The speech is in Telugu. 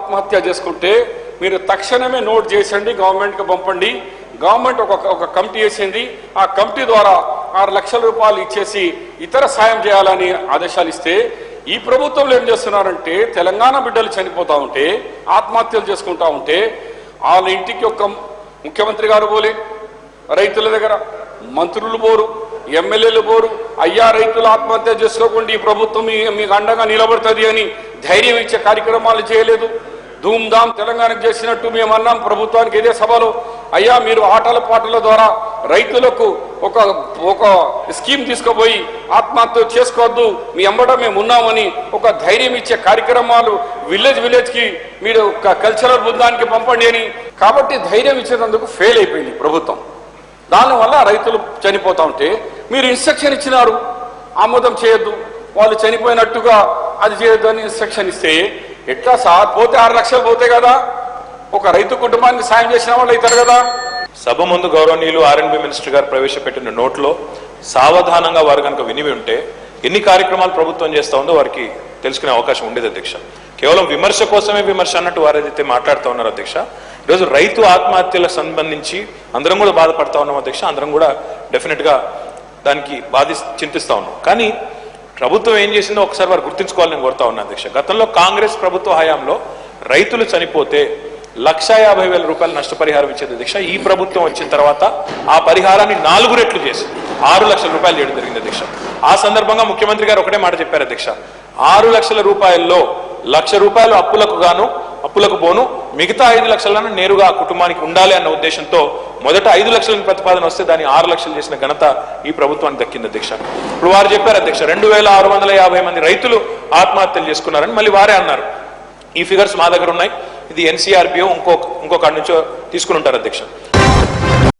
ఆత్మహత్య చేసుకుంటే మీరు తక్షణమే నోట్ చేసండి, గవర్నమెంట్కి పంపండి. గవర్నమెంట్ ఒక కమిటీ వేసింది. ఆ కమిటీ ద్వారా 6 లక్షల రూపాయలు ఇచ్చేసి ఇతర సాయం చేయాలని ఆదేశాలు ఇస్తే, ఈ ప్రభుత్వంలో ఏం చేస్తున్నారంటే తెలంగాణ బిడ్డలు చనిపోతూ ఉంటే, ఆత్మహత్యలు చేసుకుంటా ఉంటే వాళ్ళ ఇంటికి ఒక ముఖ్యమంత్రి గారు పోలే, రైతుల దగ్గర మంత్రులు పోరు, ఎమ్మెల్యేలు పోరు. అయ్యా రైతులు ఆత్మహత్య చేసుకోకుండా ఈ ప్రభుత్వం మీకు అండగా నిలబడుతుంది అని ధైర్యం ఇచ్చే కార్యక్రమాలు చేయలేదు. ధూమ్ధామ్ తెలంగాణకు చేసినట్టు మేము అన్నాం ప్రభుత్వానికి ఇదే సభలో, అయ్యా మీరు ఆటల పాటల ద్వారా రైతులకు ఒక స్కీమ్ తీసుకుపోయి ఆత్మహత్య చేసుకోవద్దు, మీ అంబట మేము ఉన్నామని ఒక ధైర్యం ఇచ్చే కార్యక్రమాలు విలేజ్కి మీరు కల్చరల్ బృందానికి పంపండి అని. కాబట్టి ధైర్యం ఇచ్చేందుకు ఫెయిల్ అయిపోయింది ప్రభుత్వం. దానివల్ల రైతులు చనిపోతూ ఉంటే మీరు ఇన్స్ట్రక్షన్ ఇచ్చినారు, ఆమోదం చేయొద్దు, వాళ్ళు చనిపోయినట్టుగా అది చేయొద్దు అని ఇన్స్ట్రక్షన్ ఇస్తే ఎట్లా సార్? పోతే 6 లక్షలు పోతే కదా, ఒక రైతు కుటుంబానికి సాయం చేసిన వాళ్ళు అవుతారు కదా. సభ ముందు గౌరవనీయులు ఆర్ఎండ్బి మినిస్టర్ గారు ప్రవేశపెట్టిన నోట్లో సావధానంగా వారు కనుక విని ఉంటే ఎన్ని కార్యక్రమాలు ప్రభుత్వం చేస్తూ ఉందో వారికి తెలుసుకునే అవకాశం ఉండేది అధ్యక్ష. కేవలం విమర్శ కోసమే విమర్శ అన్నట్టు వారు ఏదైతే మాట్లాడుతూ ఉన్నారు అధ్యక్ష, ఈరోజు రైతు ఆత్మహత్యలకు సంబంధించి అందరం కూడా బాధపడతా ఉన్నాం అధ్యక్ష. అందరం కూడా డెఫినెట్గా దానికి చింతిస్తూ ఉన్నాం. కానీ ప్రభుత్వం ఏం చేసిందో ఒకసారి వారు గుర్తుంచుకోవాలని కోరుతా ఉన్నా అధ్యక్ష. గతంలో కాంగ్రెస్ ప్రభుత్వ హయాంలో రైతులు చనిపోతే 1,50,000 రూపాయలు నష్టపరిహారం ఇచ్చేది అధ్యక్ష. ఈ ప్రభుత్వం వచ్చిన తర్వాత ఆ పరిహారాన్ని 4 రెట్లు చేసి 6 లక్షల రూపాయలు చేయడం జరిగింది అధ్యక్ష. ఆ సందర్భంగా ముఖ్యమంత్రి గారు ఒకటే మాట చెప్పారు అధ్యక్ష, 6 లక్షల రూపాయల్లో 1,00,000 రూపాయలు అప్పులకు పోను, మిగతా 5 లక్షలను నేరుగా ఆ కుటుంబానికి ఉండాలి అన్న ఉద్దేశంతో మొదట 5 లక్షల ప్రతిపాదన వస్తే దాన్ని 6 లక్షలు చేసిన ఘనత ఈ ప్రభుత్వానికి దక్కింది అధ్యక్ష. ఇప్పుడు వారు చెప్పారు అధ్యక్ష 2,650 మంది రైతులు ఆత్మహత్యలు చేసుకున్నారని. మళ్ళీ వారే అన్నారు ఈ ఫిగర్స్ మా దగ్గర ఉన్నాయి, ఇది ఎన్సీఆర్బిఓ ఇంకొక నుంచో తీసుకుని ఉంటారు అధ్యక్ష.